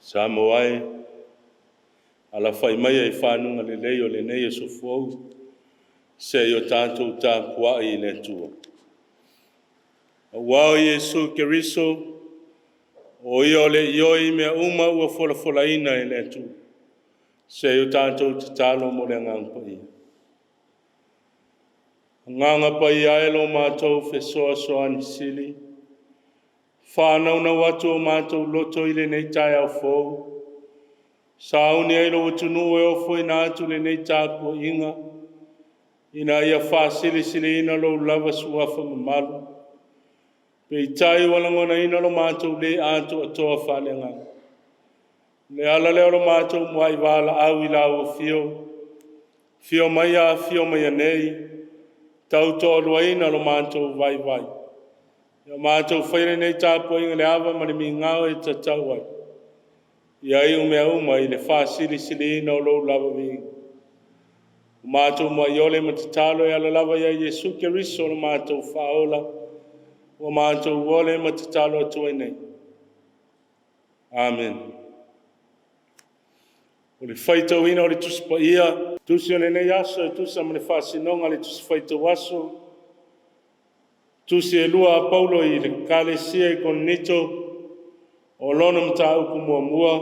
Sa moai, ala whai mai e whanunga le leo le nei e sofuau, se o tātou tāpua i le tua. Wao Yesu Keriso, o i o le ioi mea uma ua fola ina e le tua, se o tātou te talo mo le ngangpa ia. Nganga pa i aelo mātou fesoa soani sili, whanau na watu o mātou loto i le nei tai au fōu. Sauni ailo utunu e ofo i nā atu le nei tāpua inga. Ina ia whāsili sili ina lo lava suafa mamalu. Pe i tai walangona ina lo mātou le ātu atoa whalenga. Le ala leo lo mātou mwai wala au i lau o fio. Fio mai a nei. Tau toa luaina lo mātou vai vai. Ia mātou whaire nei tāpua inga le awa mani mi ngāo e tatau ai. Ia i umea uma i le whāsili sili ina o lou lava vinga. Mātou mua iole ma te talo e ala lava ia Yesu Keriso lo mātou whaola. O mātou uole ma te talo atua nei. Amen. O le whaitau ina o le tuspa ia. Tusi o le nei aso e tusa ma le whāsinonga le tusi whaitau aso. Tusi e lua a Paulo i le kalesia i konito o lona mta upu mua.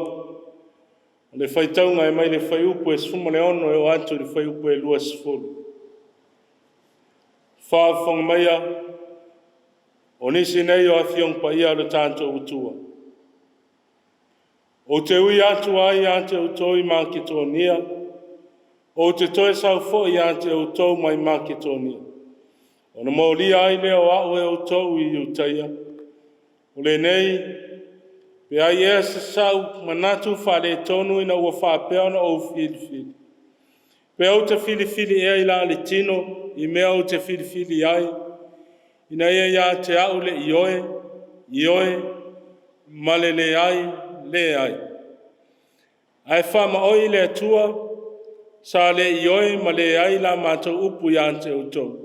Le whaitaunga e mai le whaiupu e sfuma le ono e o atu le whaiupu e lua sifuru. Whaafong maia o nisi nei o awhiong pa ia le tātou utua. O te ui atu ai a te utoi Maketonia, o te toe sau fo i a te utou mai Maketonia. O na maoli ai leo au e utou i utaia. O le nei, pe ai e se sau manatu whare tonu ina ua whapea na o whiri. Pe au te whiri e ila le tino, i mea au te whiri ai. Ina e ia te au le ioe, male le ai. Ai whama oi le atua, sa le ioe ma le ai la mātou upu i ante utou.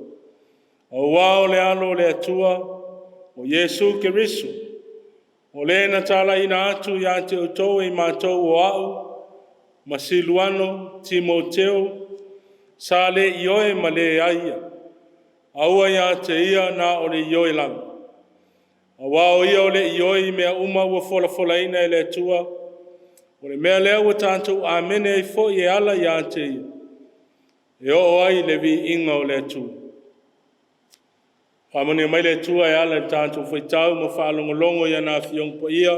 O wao le alo le atua, o Yesu Keriso, o le na tala ina atu i ante utou i mātou o au, Masiluano, Timoteo, sa le ioe ma le aia. Aua ia te ia na o le ioe lang. A wao ia o le ioe i mea uma ua fola ina e le atua, o le mea lea ua tātou amene i fo i ala ia te ia. E o ai le vi inga o le atua. Whamane mai le tua e ala tātou whaitau ma whaalongolongo ia nā whiong po ia.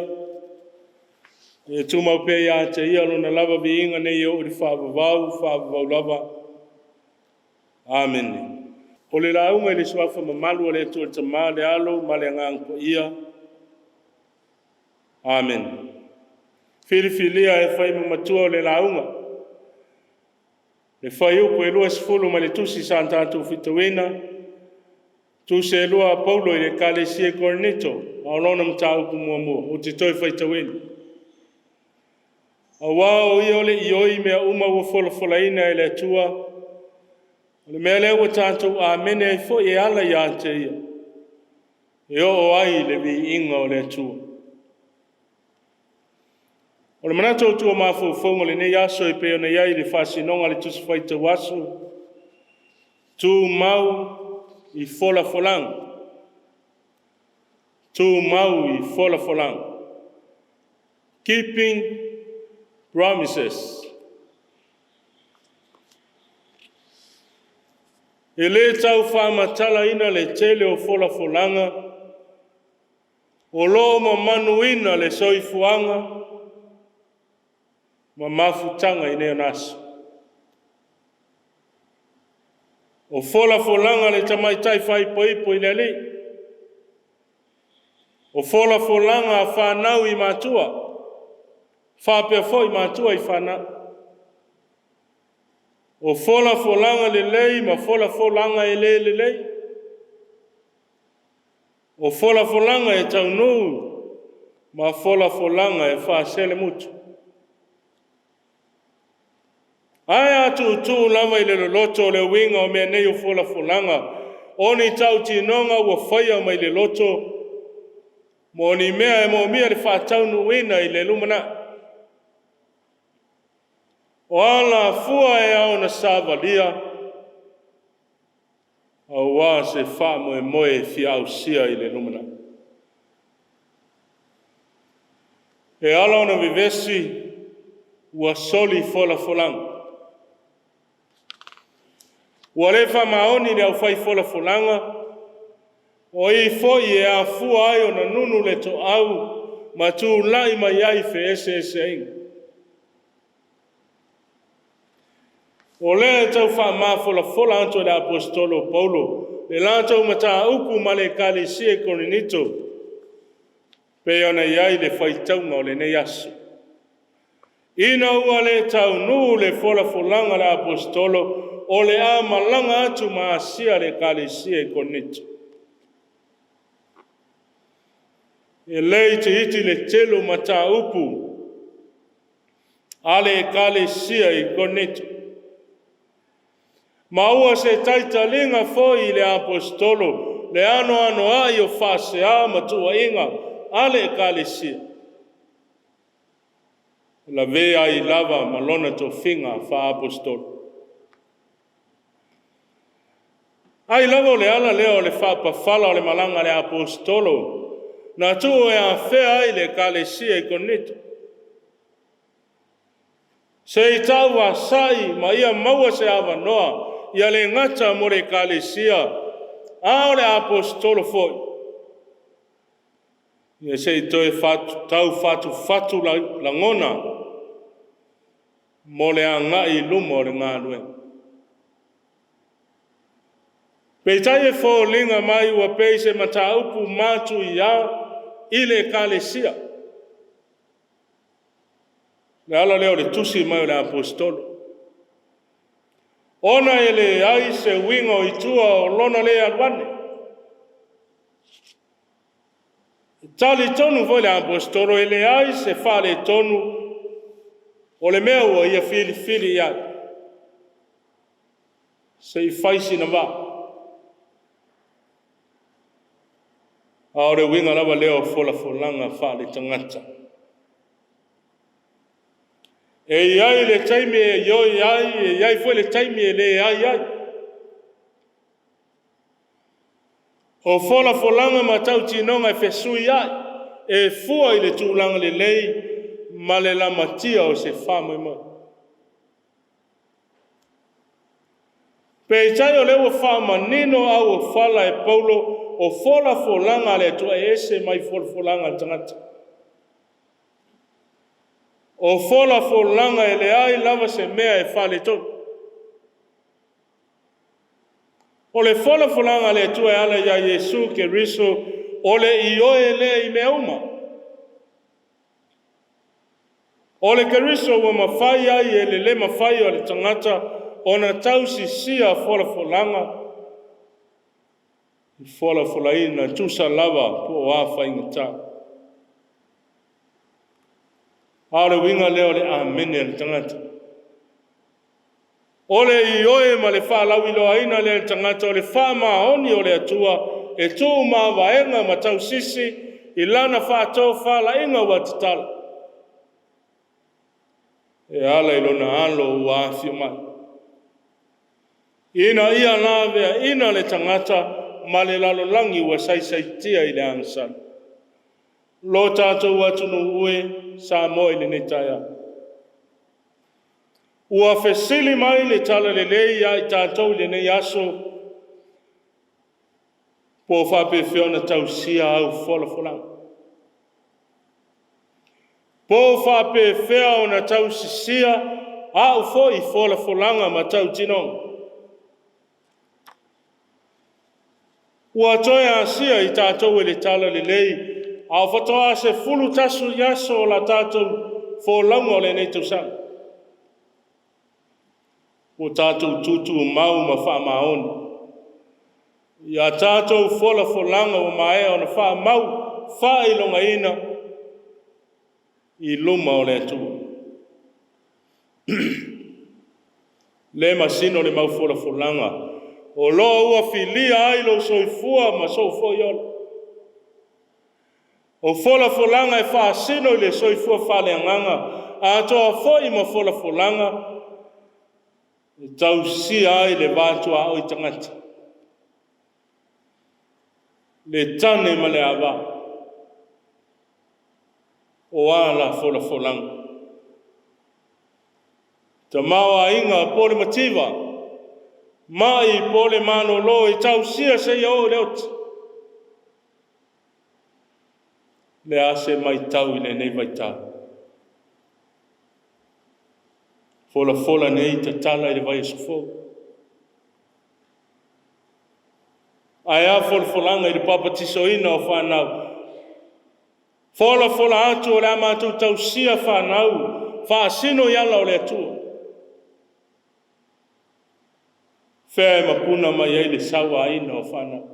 E tūmau pe ia te ia lona lava vi inga nei o uri whaavavau lava. Amen. O le launga i le suafa mamalu o le tua ta mā le alo ma le ngang po ia. Amen. Whiriwhilia e whai mamatua o le launga. Le whai upo e lua sifulu ma le tusi sa tātou whitawena. Tu se lua Paulo i le kalesia Kornito, a lona mta upu mua, o te toi whaitawena. A wao i ole i oi mea uma ua fola ina e le atua, o le mea leo tātou a mene e fo e ala i ante ia. E o ai le vi inga o le atua. O le manata o tua mawhauwhaunga le nei aso i peo na iai le whasinonga le tusi whaitau aso, tu mau i folang. Tu mau i folang. Keeping promises. E le tau whamatala ina le tele o folanga. O lo ma manuina le soifuanga. Ma mafutanga i neo naso. O folanga le tamaitai whai poipo i le li. O fola folanga whanau I mātua. Whapea fo I mātua I whanau. O fola folanga le lei ma fola folanga e le lei. O fola folanga e taunu ma fola folanga e whaasele mutu. Ai atu tu lama I le loto le winga o mea nei o fola folanga. Oni tau tinonga ua whaia mai le loto. Mo ni mea e mo mea le whaataunu wina I le lumana. O ala fua e au na savalia. Au wā se wha moe moe fi au sia I le lumana. E ala ona vivesi ua soli fola folanga. Ua le wha maoni le au whai fola folanga. O I foi e a fua ai o na nunu le to au ma tu lai mai ai fe ese inga. O le tau wha maa fola anto le apostolo Paulo, le la tau mata uku ma le kalisi e Korinito, pe ona iai le whaitaunga o le nei asu. Ina ua le tau nu le folanga le apostolo, o le a malanga atu ma asia le kalisi e Korinito. E lei te iti le telu mata upu, ale e kalisi e Korinito. Maua se taitalinga foi le apostolo, le ano ai o whasea matua inga, ale kalisia. La vea I lava malona to finga wha apostolo. Ai lava le ala leo le wha pawhala o le malanga le apostolo, na tu e a whea ai le kalisia I Korinito. Se I tau a sai, ma ia maua se awa noa, ia le ngata mo le kalisia, a le apostolo foi. Ia se I toe tau fatu la ngona, mo le angai lumo le ngā lue. Peitai e fo linga mai ua peise mata upu matu I le kalisia. Le ala leo le tusi mai o le apostolo. Ona e le ai se winga o itua o lona le alwane. Tali tonu voi le apostolo e le ai se fa le tonu o le mea ua ia fili iai. Se I faisi na va. A o le winga lava leo folanga fa le tangata. E iai le taimi e ioi ai, e iai foi le taimi e le ai. O folanga matau tinonga e fesui ai, e fua I le tūlanga le lei, ma le lamatia o se whamai mai. Pe tai o lewa whamanino au o whala e Paulo, o folanga le tua e ese mai folanga tangata. O folanga e le ai lava se mea e whale tonu. O le folanga le tua e ala ia Yesu ke riso, o le ioe le I mea uma. O le ke riso wa mawhai ai e le mawhai o le tangata, o na tausi sia folanga. Folaina tusa lava po wafa ingata. Ale winga leo le amene le tangata. Ole I oe ma le wha lawilo aina le tangata o le wha maoni o le atua e tū ma waenga ma tau sisi I lana wha tau wha la inga wa tatala. E ala I lona alo ua awhio mai. Ina ia nāwea ina le tangata ma le lalo langi ua saisaitia I le ansana. Lo tātou atunu ue sa moe le netaya. Ua fesili mai le tala le lei ai tātou le nei aso po whape whiona tausia au folanga. Po whape whiona tausisia au foi folanga ma tau tinonga. Ua toe asia I tātou le tala le lei a whatoa se fulu tasu yaso la tātou fōlaunga o le nei tausanga. O tātou tutu mau ma wha maoni. Ia tātou fola folanga o mae o na wha mau wha ilonga ina I luma o le atua. Le masino le mau fola folanga. O loa ua filia ai lo soifua ma soifua iolo. O fola folanga e wha sino le soifua whale anganga. A toa foi ma fola folanga. E tau si ai le vātua o I tangata. Le tane ma le awa. O ala fola folanga. Ta maua inga pole mativa. Mai pole mano lo I tau sia se o le oti. Le ase mai tau I le nei vai tau. Fola fola nei ta tala I le vai sofo. Aia fola folanga I le papatiso ina o whanau. Fola fola atu o le amatu tau sia whanau. Whaasino yala o le atua. Whea mapuna mai ei le sawa ina o whanau.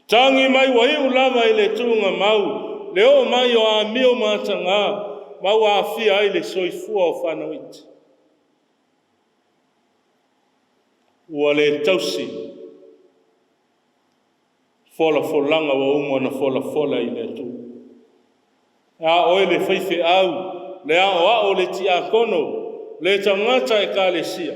Tangi mai wa iu lava I le tunga mau. Leo mai o a mio matanga. Mau a fia ai le soifua o whanau iti. Ua le tausi. Fola folanga wa umo na fola I le tu. A oe le whaife au. Le a o le ti a kono. Le tangata e ka le sia.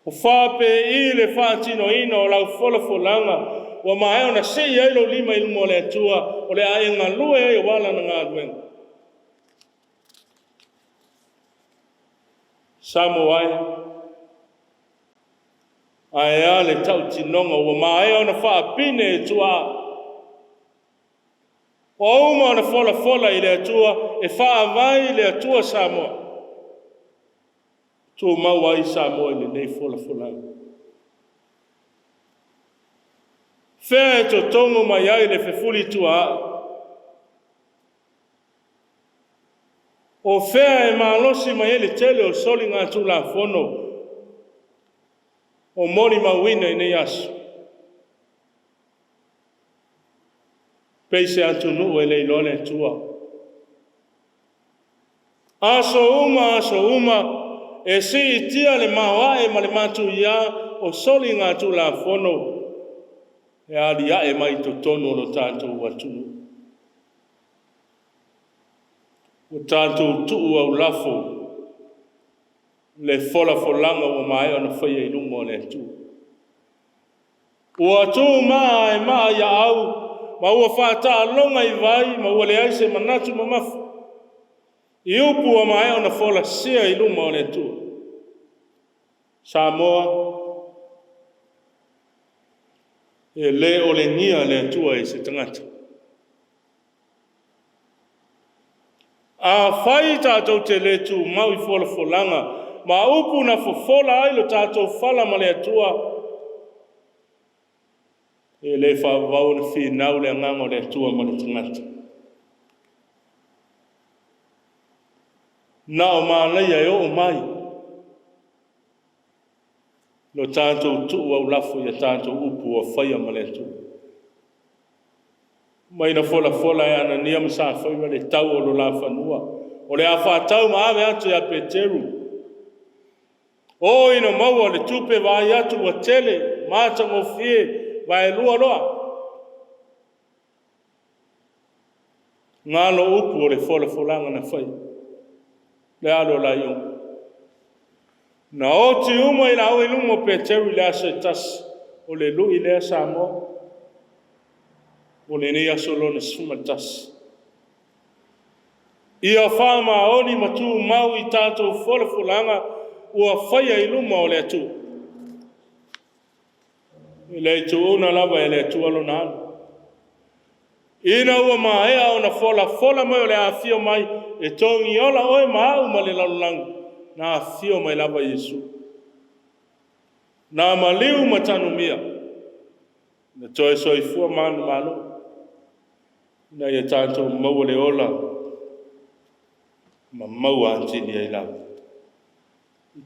O whape I le whaatino ina o lau fola folanga. Wa maeo na sei ailo lima ilmo le atua. O le aenga lue e wala na ngā duenga. Samo ai. Aea le tau tinonga. Wa maeo na whaapine e tua. O uma na fola I le atua. E whaavai le atua Samoa. Tu mau ai Samoa I le nei fola. Whea e to tongo mai ai le whewhuli tua. O whea e maalosi mai ele tele o soli ngā tu la whono. O mori mawina I nei asu. Peise atu nuu e leilone tua. Aso uma. E si itia le mawae ma le matu ia o soli ngā tu la whono. E alia e mai to tono no tātou atunu. O tātou tuu au lafo. Le fola folanga o mai ona whaia I lungo le atu. O atu maa e maa ia au. Ma ua whātaa longa I vai. Ma ua le aise manatu mamafu. I upu o mai ona fola sia I lungo le atu. Samoa. E le o le ngia le atua I se tangata. A whai tātou te le tu mau I fola folanga. Ma upu na fofola ai lo tātou whala ma le atua. E le whawau na whinau le angango le atua ma le tangata. Na o māleia e o mai. Lo tātou tuu au lafu ia tātou upu o whaia ma le atua. Mai na fola e ana nia ma sa whaiwa le tau o lo la whanua. O le a whātau ma ave atu ia Peteru. O ino maua le tupe vai atu wa tele, mātang o fie, vai lua loa. Ngalo upu o le folanga na whai. Le alo la iong. Na o ti uma I la au ilumo Peteru le asa tas o le lui le Samoa. O le nei aso lona suma tas. Ia whama oni matu mau I tātou folanga ua whaia ilumo o le atu. I le tu una lava e le atu alona anu. Ina ua maea o na fola mai o le awhio mai e tongi ola oe maau ma le lalulangu. Na fio mai lava Yesu. Na maliu matanu mia. Toe soifua manu malo. Na ia tātou mau le ola. Ma mau antini ai lau.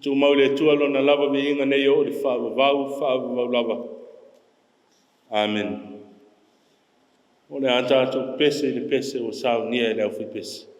Tu mau le tua lo na lava vi inga nei o le whaavavau lava. Amen. O le tātou pese le pese o sao nia e leo fi pese.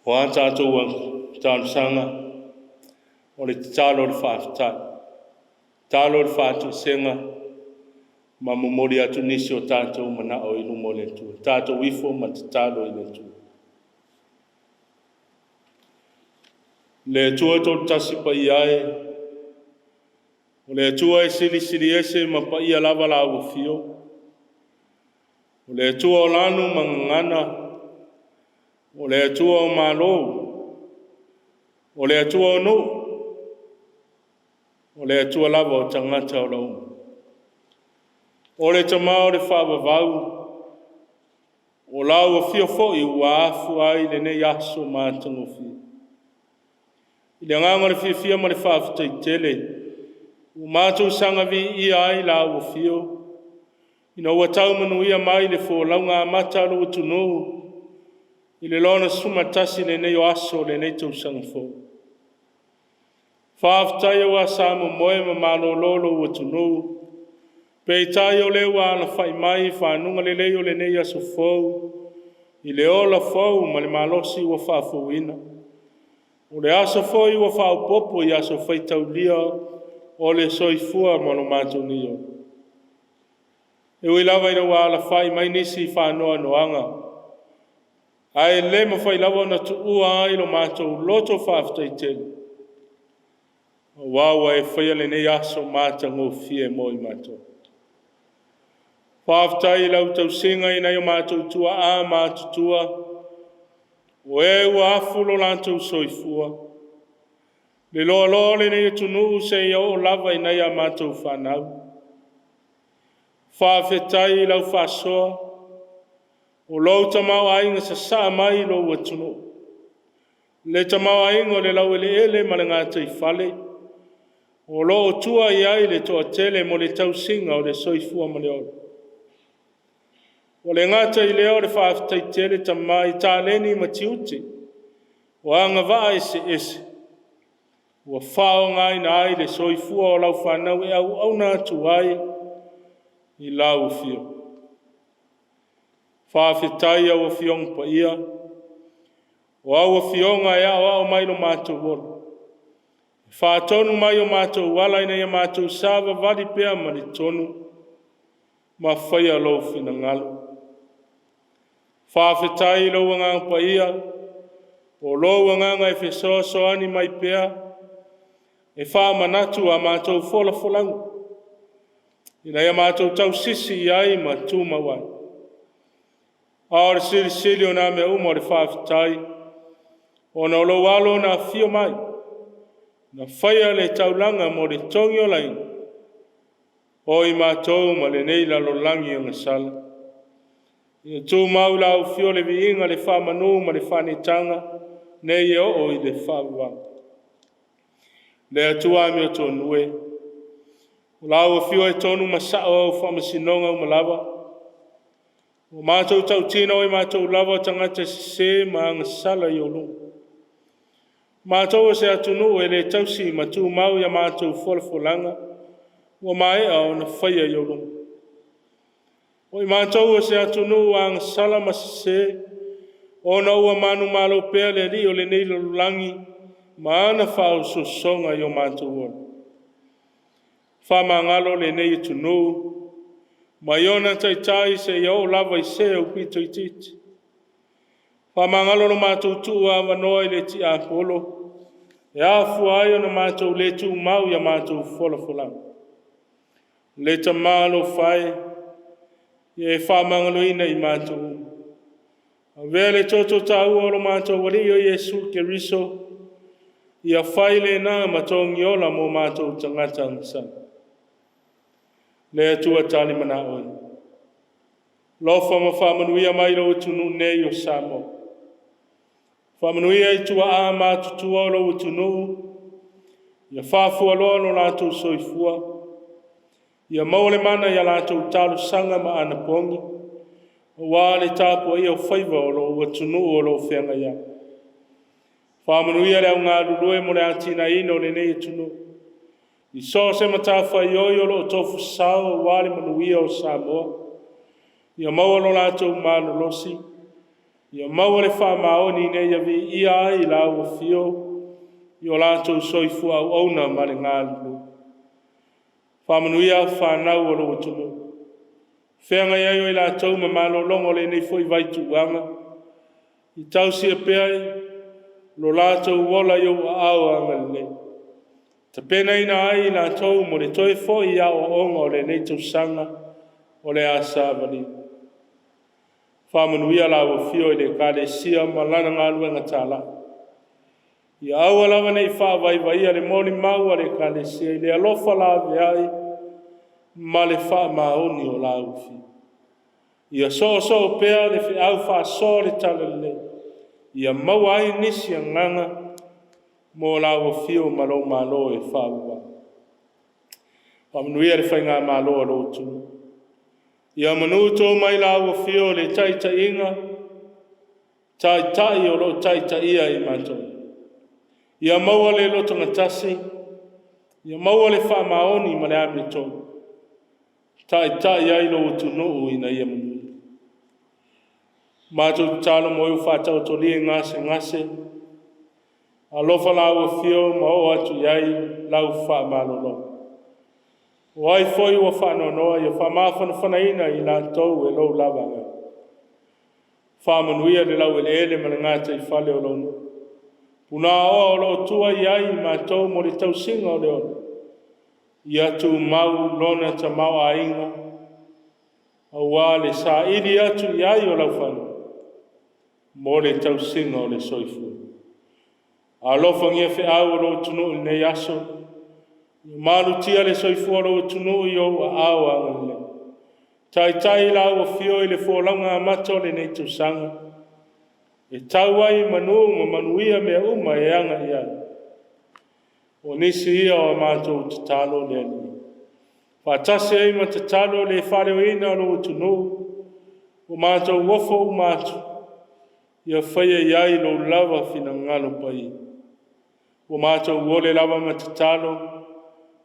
Wa tātou wang tānu sanga. O le tālo le whaafitai. Tālo le whaatu senga. Ma momori atu nisi o tātou mana o inu mo le tua. Tātou wifo ma te tālo i le tua. Le tua tō tasi pa iae. O le tua e sili sili ese ma pa ia lava la o fio. O le tua o lanu ma ngana. O le tua o malo. O le tua o no. O le tua lava o tangata o lau. O le tamao le whaavavau. O lau o fio fo i ua afu ai le ne yaso mātango fio. I le nganga le fia ma le whaafitai tele. O mātou sanga vi i ai la o fio. Ina ua tau manu ia mai le fo launga mata lo tunu. I le lona sumatasi le nei o aso le nei tau sanga fo. Whaafitai o asamo moe ma malo lolo o tunu. Pei tai o le wa na whai mai whanunga le leo le nei aso fo. I le ola fo ma le malosi o whaafouina. O le aso foi ua whaopopo i aso whaitau lia o le soifua ma lo mātou nio. E ui lawa ina wala whai mai nisi whanoa noanga. Ai le ma whai lawa na tu ua ai lo mātou loto whaafitai tele. Wawa e whaia le nei aso mātou ngō fie mo i mātou. Whaafitai lau tau singa i nei o mātou tua a mātou tua. O e ua afulo lantou soifua. Le loa loa le nei tunu se ia o lava i nei a mātou whanau. Whaafetai lau whasoa. O lau tamau ainga sa saa mai lo ua tunu. Le tamau ainga le lau ele ma le ngātai whale. O lo tua i ai le toa tele mo le tau singa o le soifua ma le ora. O le ngata i leo le whaafetai tele tamai tā leni ma tiuti. O anga waa ese. O whao ngai na ai le soifua o lau whanau e au nātu ai i lau fio. Whaafetai au o fiong pa ia. O au o fionga e au mai lo mātou wolo. Whaatonu mai o mātou wala ina ia mātou sāwa vali pēa ma li tonu. Ma whaia lo fina ngalo. Whaafetai lo wanga pa ia, o lo wanga e whesoa ani mai pea, e wha manatu a mātou fola folangu. Ina ia mātou tau sisi i ai ma tūma wai. Aore sili o nā mea umo le whaafetai, o na lo walo na fio mai, na whaia le taulanga mo le tongi o lain, o i mātou ma le neila lo langi o ngasala. Ia tū mau lau fio le viinga le whamanu ma le whanitanga, ne i o i le whawa. Le atua mi o tōnue. O lau o fio e tonu masao au whamasinonga o malawa. O mātou tau tino i mātou lava tangata se ma ngasala i o lungu. Mātou o se atunu e le tausi ma tū mau ia mātou wholafolanga, o mai au na whaia i o lungu. O i mātou o se atunu a ngasala ma se, o na ua manu malo pēr le li o le nei lulangi, ma ana whao so songa i o mātou o. Whamangalo le nei tunu, ma iona tai se i o lava i se o pito i titi. Whamangalo no mātou tu a wanoa i le ti a polo, e a fuai o na mātou le tu mau i a mātou wholafolang. Le ta malo whai, e whamangalo ina i mātou. A vele toto tau o lo mātou wali o Yesu ke riso, i a whaile nā matongi ola mo mātou tangata ngasa. Le atua tali mana oi. Lofa ma whamanuia mai lo utunu nei o Samo. Whamanuia i tua a mātutua o lo utunu, i a whāfua loa no lātou soifua, i a maule mana i a lātou talu sanga ma ana pongi, o wāle tāpua i o whaiva o lo utunu o lo whenga ia. Whamanuia leo ngā rurue mo le atina ino le nei utunu. I so se matawha i oi o lo tofu sao o wāle manuia o Samoa, i a maua lo lātou mālo losi, Ia maua le whamaoni ne ia vi ia ai la o fio, i o lātou soifu au auna ma le ngālu. Whamanuia whanau o lo tunu. Whenga iai o i lātou ma malo longo le nei foi vaitu wanga. I tau sia peai, lo lātou wola i o au anga le. Ta pena ina ai lātou mo le toi foi ia o onga o le nei tau sanga o le asa vali. Whamanuia la o fio i le kāle sia ma lana ngā luenga tāla. Ia aua lava nei whaavaivaia le moli maua le kāle sia i le alofa la veai ma le whaamaoni o la ufi. Ia so pea le fi au wha so le tala le. Ia maua ai nisi a nganga mo la o fio malo e whaua. Whamanuia le whainga malo a lo tunu. Ia manuto mai la o fio le taita inga, tai o lo taita ia i matou. Ia maua le loto ngatasi, ia maua le whaamaoni ma le amito. Tai ai lo tunu ina ia manu. Matou talo mo eu whatau to lie ngase, alofa la o fio ma o atu iai lau whaamalolo. O ai foi o whanonoa i o whamawhanaina i lātou e lau lavanga. Whamanuia le lau ele ma le ngāta i whale o lono. Puna o lo tua i ai mātou mo le tausinga o le ono. I atu mau lona ta mau ainga. Au wā le sa ili atu i ai o lau whanu. Mo le tausinga o le soifu. Alofa ngia whi au o lo tunu i nei aso. Malu tia le soifuaro tunu i o a au angale. Tai la o fio i le fōlaunga amato le nei tusanga. E tau ai manu ma manuia mea uma e anga i ai. O nisi ia o amato te talo le ani. Whatase ai ma te talo le whare o ina lo tunu. O mato wofo o mato. Ia whaia iai lo lava fina ngalo pai. O mato wole lava ma te talo.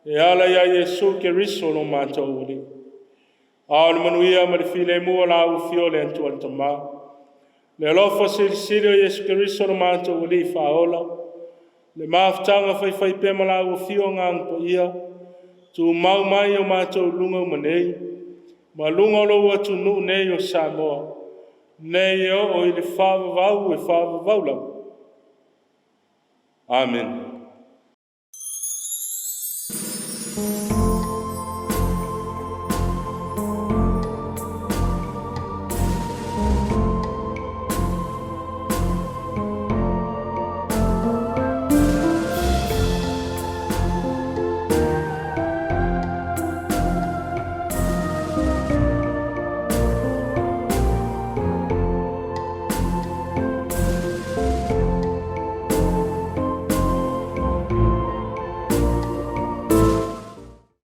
E ala ia Yesu ke riso lo mātou uri. Aole manuia ma le file mua la u fio le antu antama. Le alofa siri o Yesu ke riso lo mātou uri whaola. Le maaftanga whai pema la u fio ngangpo ia. Tu mau mai o mātou lunga o manei. Ma lunga lo atu nu nei o Samoa. Nei o i le whaavavau e whaavavau. Amen.